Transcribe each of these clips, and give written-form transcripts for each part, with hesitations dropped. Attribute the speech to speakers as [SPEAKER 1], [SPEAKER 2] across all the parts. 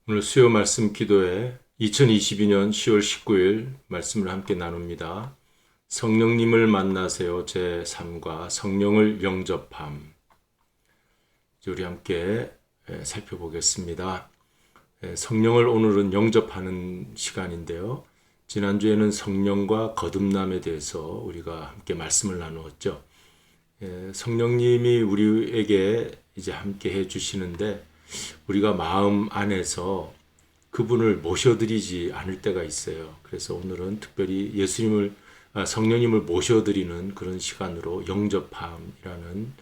[SPEAKER 1] 오늘 수요 말씀 기도회 2022년 10월 19일 말씀을 함께 나눕니다. 성령님을 만나세요 제3과 성령을 영접함. 우리 함께 살펴보겠습니다. 성령을 오늘은 영접하는 시간인데요. 지난주에는 성령과 거듭남에 대해서 우리가 함께 말씀을 나누었죠. 성령님이 우리에게 이제 함께 해 주시는데 우리가 마음 안에서 그분을 모셔드리지 않을 때가 있어요. 그래서 오늘은 특별히 성령님을 모셔드리는 그런 시간으로 영접함이라는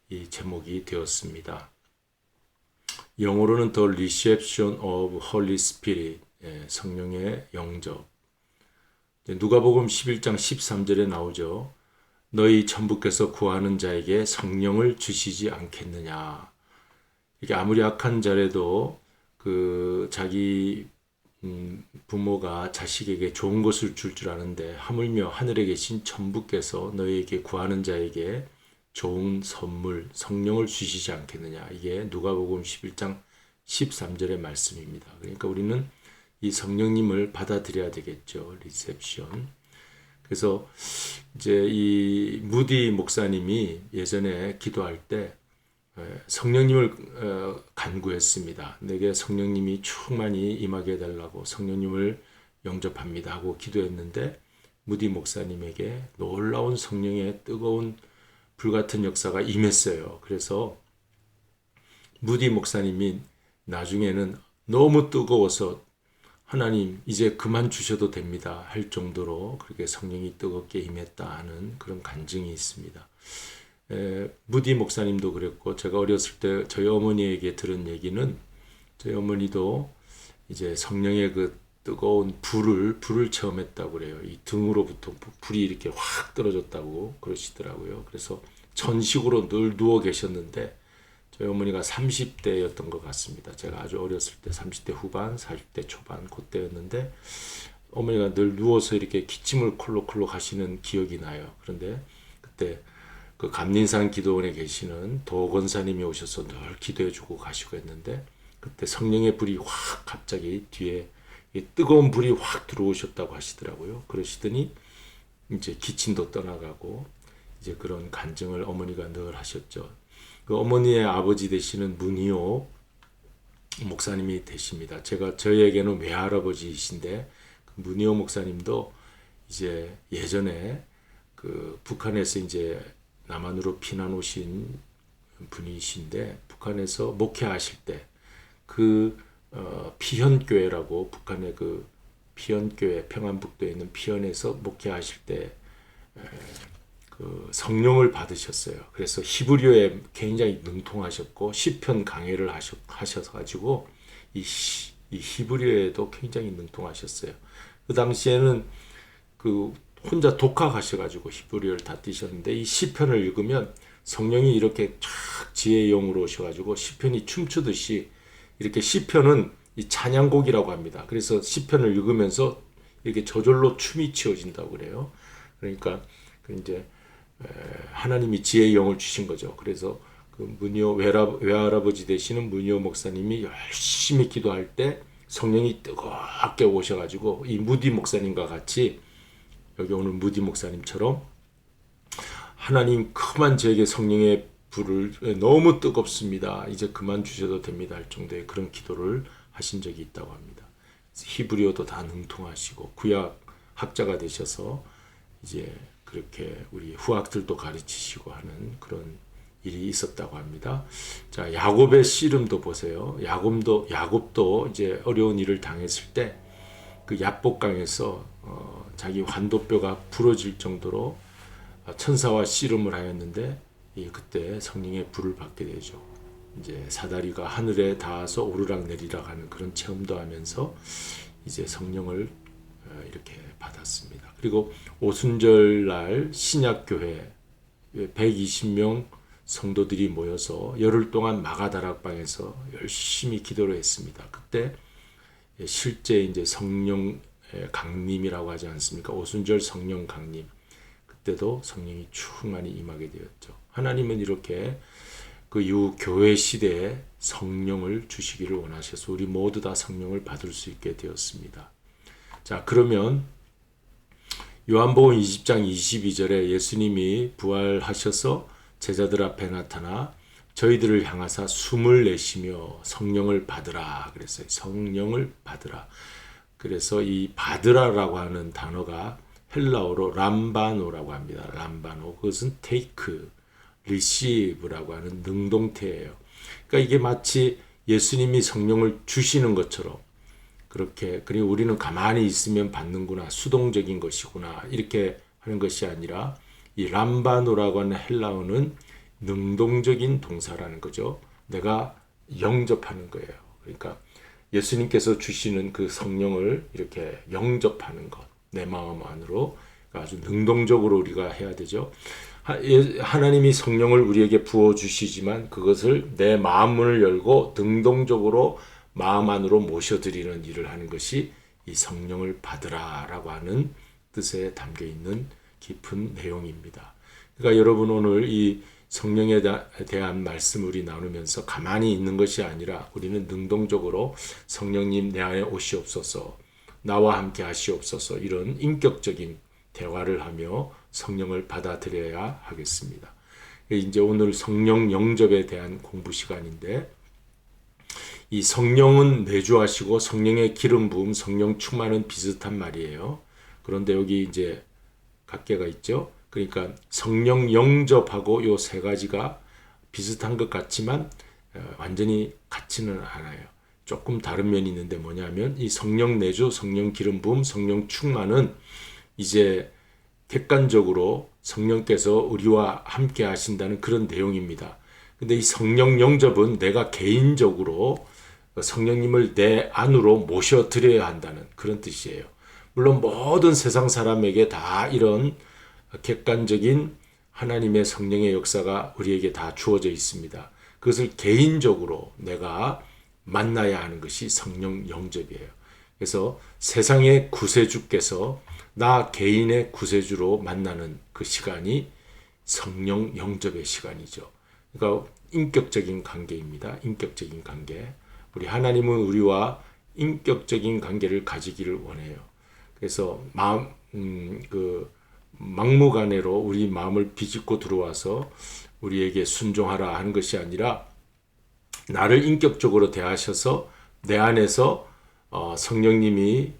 [SPEAKER 1] 이 제목이 되었습니다. 영어로는 The Reception of Holy Spirit, 성령의 영접. 누가복음 11장 13절에 나오죠. 너희 천부께서 구하는 자에게 성령을 주시지 않겠느냐. 이게 아무리 악한 자라도 자기 부모가 자식에게 좋은 것을 줄 아는데 하물며 하늘에 계신 천부께서 너희에게 구하는 자에게 좋은 선물 성령을 주시지 않겠느냐. 이게 누가복음 11장 13절의 말씀입니다. 그러니까 우리는 이 성령님을 받아들여야 되겠죠. 리셉션. 그래서 이제 이 무디 목사님이 예전에 기도할 때 성령님을 간구했습니다. 내게 성령님이 충만히 임하게 해달라고 성령님을 영접합니다 하고 기도했는데 무디 목사님에게 놀라운 성령의 뜨거운 불같은 역사가 임했어요. 그래서 무디 목사님이 나중에는 너무 뜨거워서 하나님 이제 그만 주셔도 됩니다 할 정도로 그렇게 성령이 뜨겁게 임했다 하는 그런 간증이 있습니다. 무디 목사님도 그랬고 제가 어렸을 때 저희 어머니에게 들은 얘기는 저희 어머니도 이제 성령의 그 뜨거운 불을 체험했다고 그래요. 이 등으로부터 불이 이렇게 확 떨어졌다고 그러시더라고요. 그래서 전식으로 늘 누워 계셨는데 저희 어머니가 30대였던 것 같습니다. 제가 아주 어렸을 때 30대 후반, 40대 초반 그때였는데 어머니가 늘 누워서 이렇게 기침을 콜록콜록 하시는 기억이 나요. 그런데 그때 그 감린산 기도원에 계시는 도 권사님이 오셔서 늘 기도해주고 가시고 했는데 그때 성령의 불이 확 갑자기 뒤에 뜨거운 불이 확 들어오셨다고 하시더라고요. 그러시더니 이제 기침도 떠나가고 이제 그런 간증을 어머니가 늘 하셨죠. 그 어머니의 아버지 되시는 문희호 목사님이 되십니다. 저희에게는 외할아버지이신데 문희호 목사님도 이제 예전에 그 북한에서 이제 남한으로 피난 오신 분이신데 북한에서 목회하실 때 피현교회라고 북한의 그 피현교회 평안북도에 있는 피현에서 목회하실 때 그 성령을 받으셨어요. 그래서 히브리어에 굉장히 능통하셨고 시편 강해를 하셔가지고 이 히브리어에도 굉장히 능통하셨어요. 그 당시에는 그 혼자 독학하셔가지고 히브리어를 다 띄셨는데 이 시편을 읽으면 성령이 이렇게 쫙 지혜의 영으로 오셔가지고 시편이 춤추듯이 이렇게 시편은 이 찬양곡이라고 합니다. 그래서 시편을 읽으면서 이렇게 저절로 춤이 치어진다고 그래요. 그러니까 이제 하나님이 지혜의 영을 주신 거죠. 그래서 그 외할아버지 되시는 문효 목사님이 열심히 기도할 때 성령이 뜨겁게 오셔가지고 이 무디 목사님과 같이 여기 오늘 무디 목사님처럼 하나님 그만 저에게 성령의 불을 너무 뜨겁습니다. 이제 그만 주셔도 됩니다 할 정도의 그런 기도를 하신 적이 있다고 합니다. 히브리어도 다 능통하시고 구약 학자가 되셔서 이제 그렇게 우리 후학들도 가르치시고 하는 그런 일이 있었다고 합니다. 자, 야곱의 씨름도 보세요. 야곱도 이제 어려운 일을 당했을 때 그 야복강에서 자기 환도뼈가 부러질 정도로 천사와 씨름을 하였는데 그때 성령의 불을 받게 되죠. 이제 사다리가 하늘에 닿아서 오르락 내리락 하는 그런 체험도 하면서 이제 성령을 이렇게 받았습니다. 그리고 오순절날 신약교회 120명 성도들이 모여서 열흘 동안 마가다락방에서 열심히 기도를 했습니다. 그때 실제 이제 성령 강림이라고 하지 않습니까? 오순절 성령 강림. 그때도 성령이 충만히 임하게 되었죠. 하나님은 이렇게 그 이후 교회 시대에 성령을 주시기를 원하셔서 우리 모두 다 성령을 받을 수 있게 되었습니다. 자, 그러면 요한복음 20장 22절에 예수님이 부활하셔서 제자들 앞에 나타나 저희들을 향하사 숨을 내쉬며 성령을 받으라 그랬어요. 성령을 받으라. 그래서 이 받으라라고 하는 단어가 헬라어로 람바노라고 합니다. 람바노. 그것은 take, receive라고 하는 능동태예요. 그러니까 이게 마치 예수님이 성령을 주시는 것처럼 그렇게, 그리고 우리는 가만히 있으면 받는구나, 수동적인 것이구나 이렇게 하는 것이 아니라 이 람바노라고 하는 헬라어는 능동적인 동사라는 거죠. 내가 영접하는 거예요. 그러니까 예수님께서 주시는 그 성령을 이렇게 영접하는 것, 내 마음 안으로 아주 능동적으로 우리가 해야 되죠. 하나님이 성령을 우리에게 부어주시지만 그것을 내 마음문을 열고 능동적으로 마음 안으로 모셔드리는 일을 하는 것이 이 성령을 받으라라고 하는 뜻에 담겨있는 깊은 내용입니다. 그러니까 여러분 오늘 이 성령에 대한 말씀을 우리 나누면서 가만히 있는 것이 아니라 우리는 능동적으로 성령님 내 안에 오시옵소서, 나와 함께 하시옵소서 이런 인격적인 대화를 하며 성령을 받아들여야 하겠습니다. 이제 오늘 성령 영접에 대한 공부 시간인데 이 성령은 내주하시고 성령의 기름 부음, 성령 충만은 비슷한 말이에요. 그런데 여기 이제 각계가 있죠. 그러니까 성령 영접하고 요 세 가지가 비슷한 것 같지만 완전히 같지는 않아요. 조금 다른 면이 있는데 뭐냐면 이 성령 내주, 성령 기름 부음, 성령 충만은 이제 객관적으로 성령께서 우리와 함께 하신다는 그런 내용입니다. 근데 이 성령 영접은 내가 개인적으로 성령님을 내 안으로 모셔드려야 한다는 그런 뜻이에요. 물론 모든 세상 사람에게 다 이런 객관적인 하나님의 성령의 역사가 우리에게 다 주어져 있습니다. 그것을 개인적으로 내가 만나야 하는 것이 성령 영접이에요. 그래서 세상의 구세주께서 나 개인의 구세주로 만나는 그 시간이 성령 영접의 시간이죠. 그러니까 인격적인 관계입니다. 인격적인 관계. 우리 하나님은 우리와 인격적인 관계를 가지기를 원해요. 그래서 막무가내로 우리 마음을 비집고 들어와서 우리에게 순종하라 하는 것이 아니라 나를 인격적으로 대하셔서 내 안에서 성령님이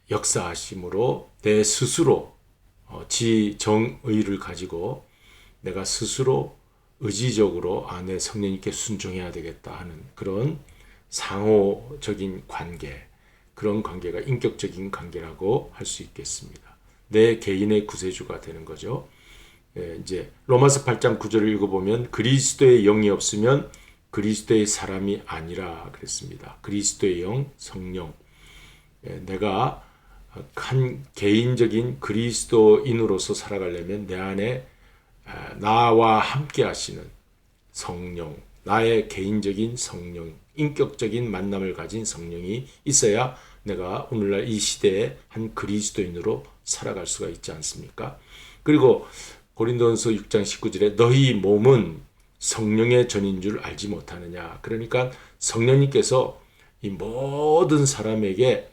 [SPEAKER 1] 역사하심으로 내 스스로 지정의를 가지고 내가 스스로 의지적으로 내 성령님께 순종해야 되겠다 하는 그런 상호적인 관계, 그런 관계가 인격적인 관계라고 할 수 있겠습니다. 내 개인의 구세주가 되는 거죠. 이제 로마서 8장 9절을 읽어보면 그리스도의 영이 없으면 그리스도의 사람이 아니라 그랬습니다. 그리스도의 영, 성령. 내가 한 개인적인 그리스도인으로서 살아가려면 내 안에 나와 함께 하시는 성령, 나의 개인적인 성령, 인격적인 만남을 가진 성령이 있어야 내가 오늘날 이 시대에 한 그리스도인으로 살아갈 수가 있지 않습니까? 그리고 고린도전서 6장 19절에 너희 몸은 성령의 전인 줄 알지 못하느냐. 그러니까 성령님께서 이 모든 사람에게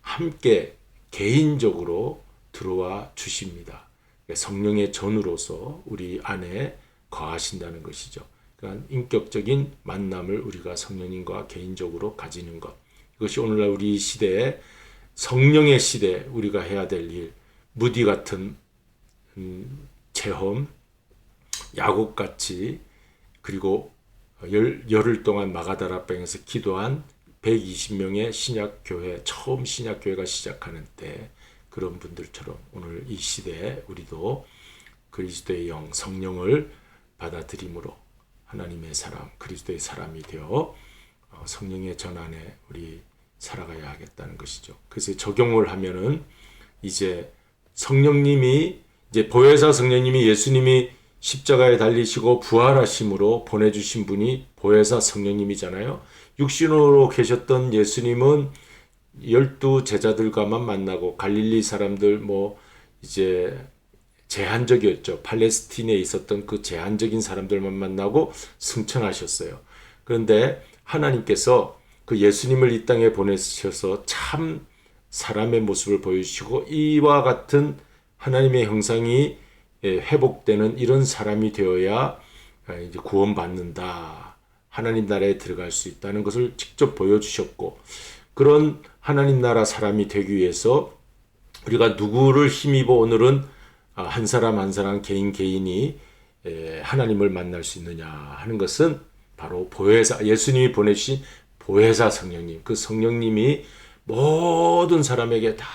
[SPEAKER 1] 함께 개인적으로 들어와 주십니다. 성령의 전으로서 우리 안에 거하신다는 것이죠. 그러니까 인격적인 만남을 우리가 성령님과 개인적으로 가지는 것. 이것이 오늘날 우리 시대에 성령의 시대 우리가 해야 될 일, 무디 같은 체험, 야곱같이 그리고 열흘 동안 마가다라방에서 기도한 120명의 신약교회, 처음 신약교회가 시작하는 때 그런 분들처럼 오늘 이 시대에 우리도 그리스도의 영, 성령을 받아들임으로 하나님의 사람, 그리스도의 사람이 되어 성령의 전안에 우리 살아가야 하겠다는 것이죠. 그래서 적용을 하면은 이제 성령님이 이제 보혜사 성령님이 예수님이 십자가에 달리시고 부활하심으로 보내주신 분이 보혜사 성령님이잖아요. 육신으로 계셨던 예수님은 12 제자들과만 만나고 갈릴리 사람들 이제 제한적이었죠. 팔레스틴에 있었던 그 제한적인 사람들만 만나고 승천하셨어요. 그런데 하나님께서 그 예수님을 이 땅에 보내셔서 참 사람의 모습을 보여주시고 이와 같은 하나님의 형상이 회복되는 이런 사람이 되어야 이제 구원받는다. 하나님 나라에 들어갈 수 있다는 것을 직접 보여주셨고, 그런 하나님 나라 사람이 되기 위해서 우리가 누구를 힘입어 오늘은 한 사람 한 사람 개인 개인이 하나님을 만날 수 있느냐 하는 것은 바로 보혜사, 예수님이 보내주신 보혜사 성령님, 그 성령님이 모든 사람에게 다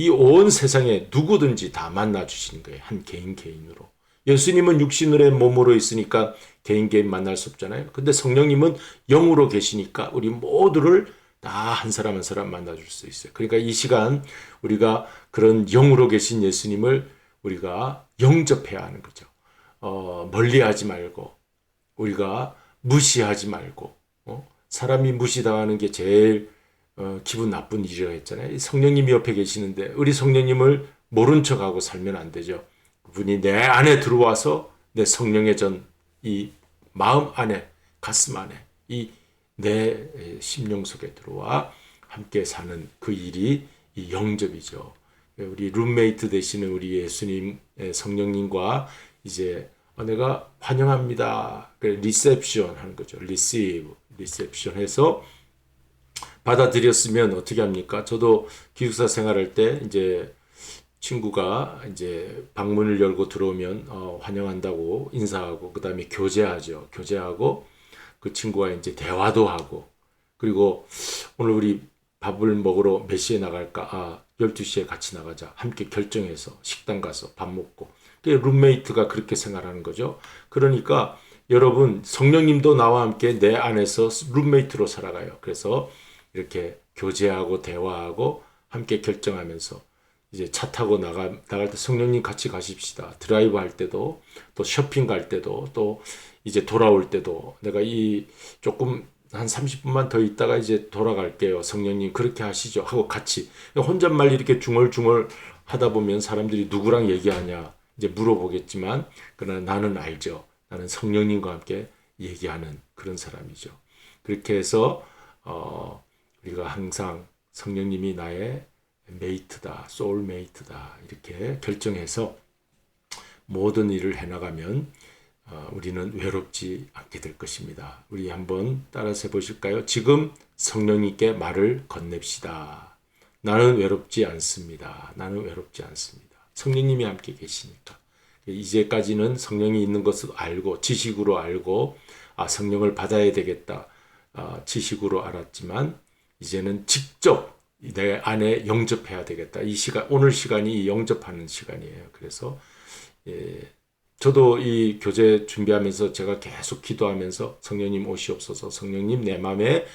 [SPEAKER 1] 이 온 세상에 누구든지 다 만나 주시는 거예요. 한 개인 개인으로. 예수님은 육신의 몸으로 있으니까 개인 개인 만날 수 없잖아요. 근데 성령님은 영으로 계시니까 우리 모두를 다 한 사람 한 사람 만나줄 수 있어요. 그러니까 이 시간 우리가 그런 영으로 계신 예수님을 우리가 영접해야 하는 거죠. 멀리하지 말고 우리가 무시하지 말고 사람이 무시당하는 게 제일 기분 나쁜 일이라고 했잖아요. 성령님이 옆에 계시는데 우리 성령님을 모른 척하고 살면 안 되죠. 그분이 내 안에 들어와서 내 성령의 이 마음 안에, 가슴 안에, 이 내 심령 속에 들어와 함께 사는 그 일이 이 영접이죠. 우리 룸메이트 되시는 우리 예수님, 성령님과 이제 내가 환영합니다. 리셉션 하는 거죠. 리셉션 해서 받아들였으면 어떻게 합니까? 저도 기숙사 생활할 때 이제 친구가 이제 방문을 열고 들어오면 환영한다고 인사하고 그다음에 교제하죠. 교제하고 그 친구와 이제 대화도 하고 그리고 오늘 우리 밥을 먹으러 몇 시에 나갈까? 12시에 같이 나가자. 함께 결정해서 식당 가서 밥 먹고. 룸메이트가 그렇게 생활하는 거죠. 그러니까 여러분 성령님도 나와 함께 내 안에서 룸메이트로 살아가요. 그래서 이렇게 교제하고 대화하고 함께 결정하면서 이제 차 타고 나갈 때 성령님 같이 가십시다. 드라이브 할 때도 또 쇼핑 갈 때도 또 이제 돌아올 때도 내가 조금 한 30분만 더 있다가 이제 돌아갈게요. 성령님 그렇게 하시죠. 하고 같이 혼잣말 이렇게 중얼중얼 하다 보면 사람들이 누구랑 얘기하냐 이제 물어보겠지만 그러나 나는 알죠. 나는 성령님과 함께 얘기하는 그런 사람이죠. 그렇게 해서 우리가 항상 성령님이 나의 메이트다, 소울메이트다 이렇게 결정해서 모든 일을 해나가면 우리는 외롭지 않게 될 것입니다. 우리 한번 따라서 해보실까요? 지금 성령님께 말을 건넵시다. 나는 외롭지 않습니다. 나는 외롭지 않습니다. 성령님이 함께 계시니까. 이제까지는 성령이 있는 것을 알고 지식으로 알고 성령을 받아야 되겠다 지식으로 알았지만 이제는 직접 내 안에 영접해야 되겠다. 이 시간 오늘 시간이 영접하는 시간이에요. 그래서 저도 이 교제 준비하면서 제가 계속 기도하면서 성령님 오시옵소서, 성령님 내 마음에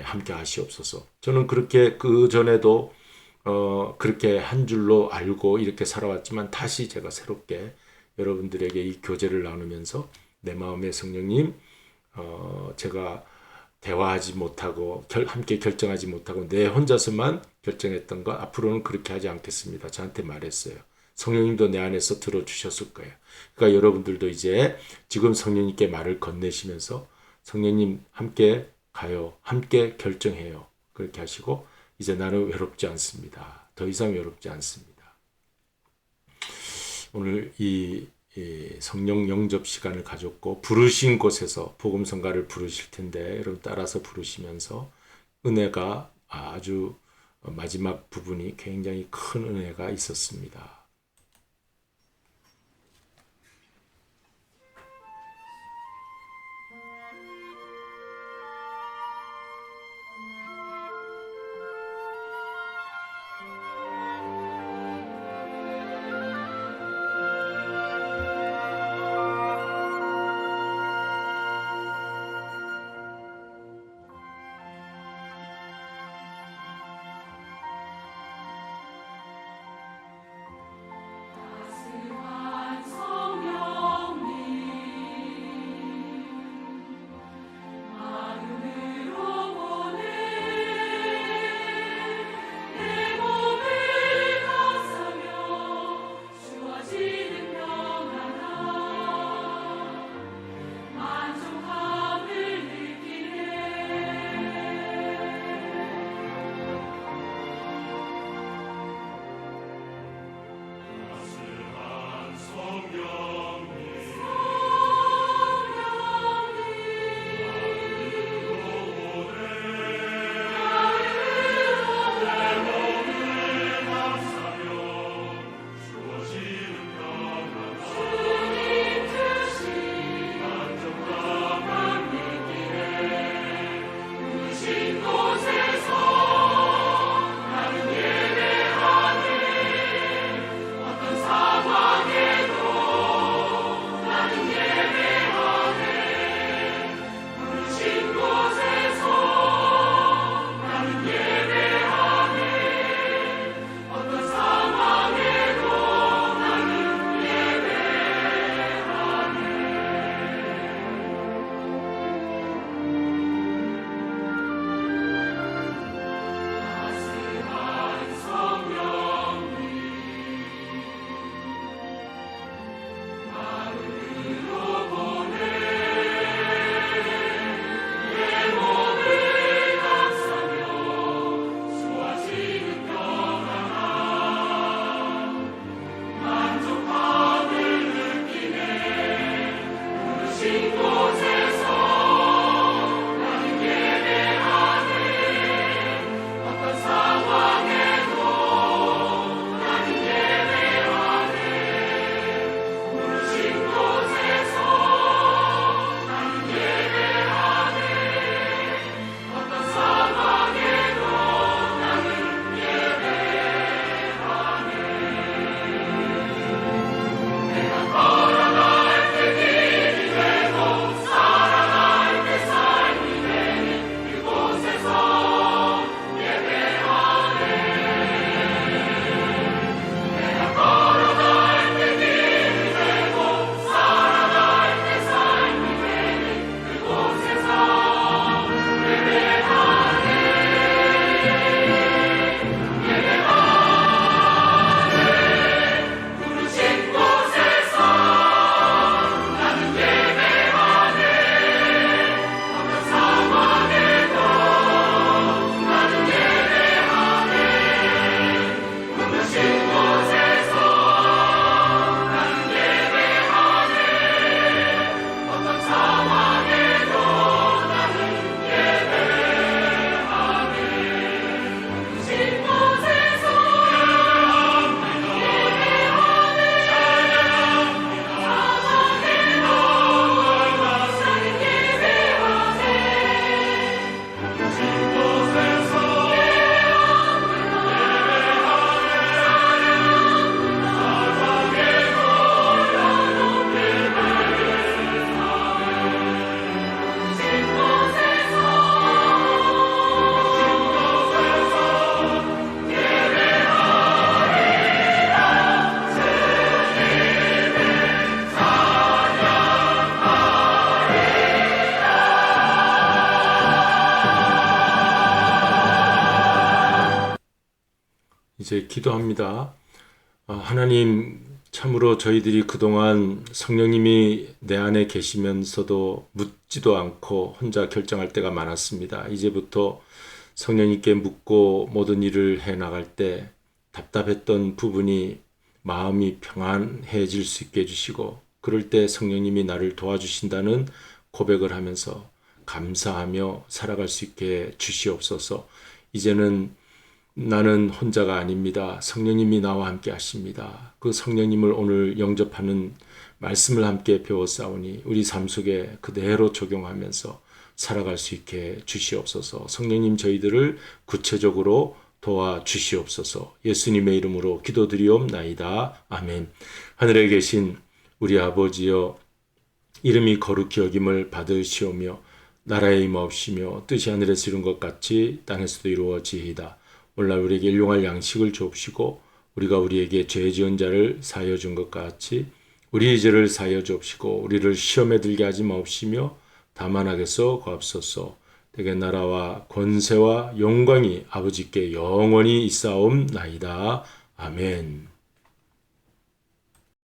[SPEAKER 1] 함께 하시옵소서. 저는 그렇게 그 전에도 그렇게 한 줄로 알고 이렇게 살아왔지만 다시 제가 새롭게 여러분들에게 이 교제를 나누면서 내 마음의 성령님, 제가 대화하지 못하고 함께 결정하지 못하고 내 혼자서만 결정했던 거 앞으로는 그렇게 하지 않겠습니다. 저한테 말했어요. 성령님도 내 안에서 들어주셨을 거예요. 그러니까 여러분들도 이제 지금 성령님께 말을 건네시면서 성령님 함께 가요. 함께 결정해요. 그렇게 하시고 이제 나는 외롭지 않습니다. 더 이상 외롭지 않습니다. 오늘 이 성령 영접 시간을 가졌고 부르신 곳에서 복음성가를 부르실 텐데 여러분 따라서 부르시면서 은혜가 아주 마지막 부분이 굉장히 큰 은혜가 있었습니다. 이제 기도합니다. 하나님, 참으로 저희들이 그동안 성령님이 내 안에 계시면서도 묻지도 않고 혼자 결정할 때가 많았습니다. 이제부터 성령님께 묻고 모든 일을 해 나갈 때 답답했던 부분이 마음이 평안해질 수 있게 해주시고, 그럴 때 성령님이 나를 도와주신다는 고백을 하면서 감사하며 살아갈 수 있게 주시옵소서. 이제는 나는 혼자가 아닙니다. 성령님이 나와 함께 하십니다. 그 성령님을 오늘 영접하는 말씀을 함께 배웠사오니 우리 삶 속에 그대로 적용하면서 살아갈 수 있게 주시옵소서. 성령님, 저희들을 구체적으로 도와주시옵소서. 예수님의 이름으로 기도드리옵나이다. 아멘. 하늘에 계신 우리 아버지여, 이름이 거룩히 여김을 받으시오며 나라의 임하옵시며 뜻이 하늘에서 이룬 것 같이 땅에서도 이루어지이다. 오늘날 우리에게 일용할 양식을 주옵시고 우리가 우리에게 죄 지은 자를 사하여 준 것 같이 우리의 죄를 사하여 주옵시고 우리를 시험에 들게 하지 마옵시며 다만 악에서 구하옵소서. 대개 나라와 권세와 영광이 아버지께 영원히 있사옵나이다. 아멘.